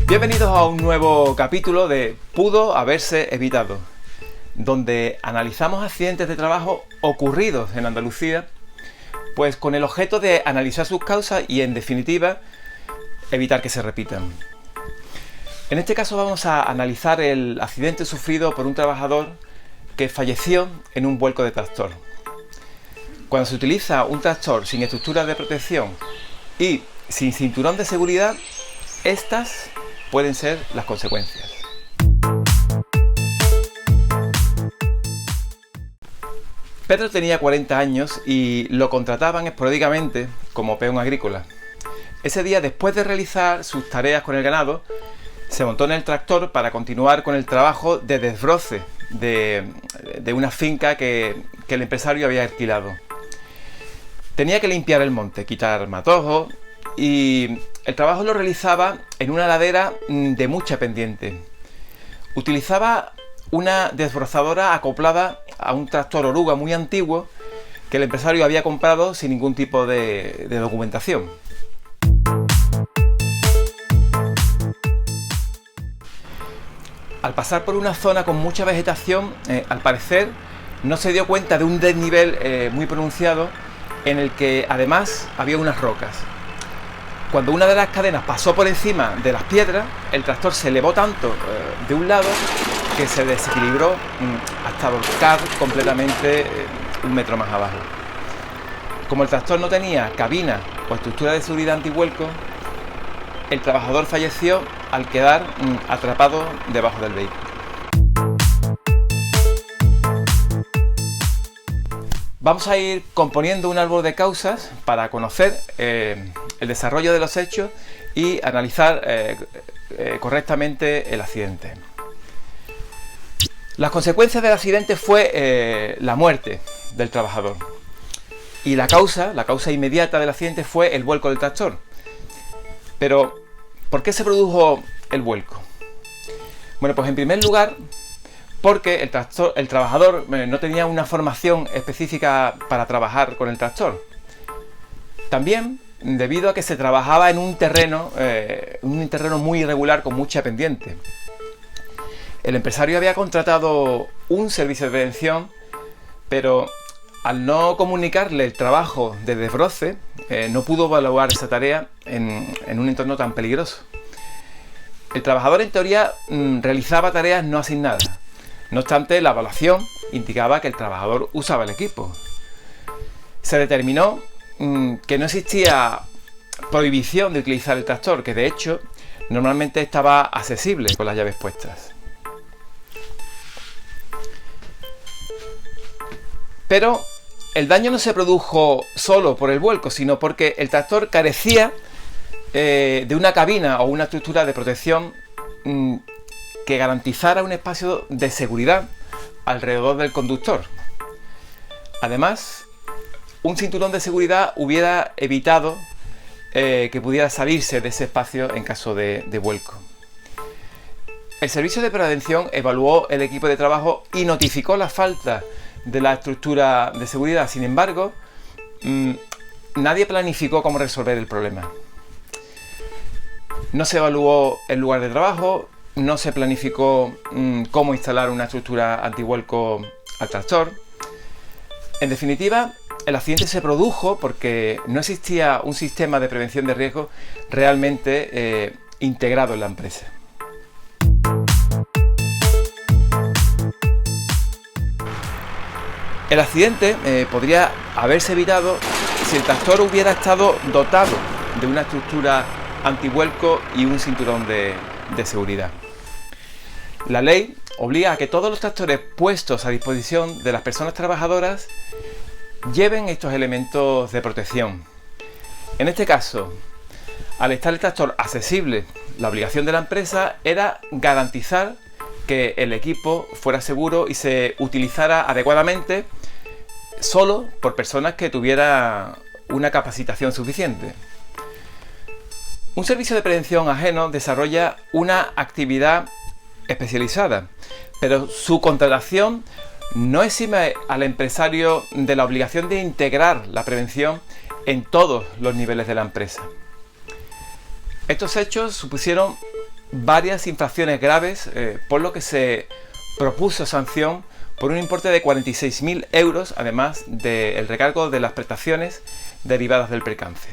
Bienvenidos a un nuevo capítulo de Pudo haberse evitado, donde analizamos accidentes de trabajo ocurridos en Andalucía, pues con el objeto de analizar sus causas y, en definitiva, evitar que se repitan. En este caso vamos a analizar el accidente sufrido por un trabajador que falleció en un vuelco de tractor. Cuando se utiliza un tractor sin estructura de protección y sin cinturón de seguridad, estas pueden ser las consecuencias. Pedro tenía 40 años y lo contrataban esporádicamente como peón agrícola. Ese día, después de realizar sus tareas con el ganado, se montó en el tractor para continuar con el trabajo de desbroce de una finca que el empresario había alquilado. Tenía que limpiar el monte, quitar matojos, y el trabajo lo realizaba en una ladera de mucha pendiente. Utilizaba una desbrozadora acoplada a un tractor oruga muy antiguo que el empresario había comprado sin ningún tipo de documentación. Al pasar por una zona con mucha vegetación, al parecer no se dio cuenta de un desnivel muy pronunciado en el que además había unas rocas. Cuando una de las cadenas pasó por encima de las piedras, el tractor se elevó tanto de un lado que se desequilibró hasta volcar completamente un metro más abajo. Como el tractor no tenía cabina o estructura de seguridad antivuelco, el trabajador falleció al quedar atrapado debajo del vehículo. Vamos a ir componiendo un árbol de causas para conocer el desarrollo de los hechos y analizar correctamente el accidente. Las consecuencias del accidente fue la muerte del trabajador. Y la causa inmediata del accidente fue el vuelco del tractor. Pero, ¿por qué se produjo el vuelco? Bueno, pues en primer lugar, porque el trabajador no tenía una formación específica para trabajar con el tractor. También debido a que se trabajaba en un terreno muy irregular con mucha pendiente. El empresario había contratado un servicio de prevención, pero al no comunicarle el trabajo de desbroce, no pudo evaluar esa tarea en un entorno tan peligroso. El trabajador, en teoría, realizaba tareas no asignadas. No obstante, la evaluación indicaba que el trabajador usaba el equipo. Se determinó que no existía prohibición de utilizar el tractor, que de hecho normalmente estaba accesible con las llaves puestas. Pero el daño no se produjo solo por el vuelco, sino porque el tractor carecía de una cabina o una estructura de protección que garantizara un espacio de seguridad alrededor del conductor. Además, un cinturón de seguridad hubiera evitado que pudiera salirse de ese espacio en caso de vuelco. El servicio de prevención evaluó el equipo de trabajo y notificó la falta de la estructura de seguridad. Sin embargo, nadie planificó cómo resolver el problema. No se evaluó el lugar de trabajo, no se planificó cómo instalar una estructura antivuelco al tractor. En definitiva, el accidente se produjo porque no existía un sistema de prevención de riesgo realmente integrado en la empresa. El accidente podría haberse evitado si el tractor hubiera estado dotado de una estructura antivuelco y un cinturón de seguridad. La ley obliga a que todos los tractores puestos a disposición de las personas trabajadoras lleven estos elementos de protección. En este caso, al estar el tractor accesible, la obligación de la empresa era garantizar que el equipo fuera seguro y se utilizara adecuadamente solo por personas que tuvieran una capacitación suficiente. Un servicio de prevención ajeno desarrolla una actividad especializada, pero su contratación no exime al empresario de la obligación de integrar la prevención en todos los niveles de la empresa. Estos hechos supusieron varias infracciones graves, por lo que se propuso sanción por un importe de 46.000 euros, además del recargo de las prestaciones derivadas del percance.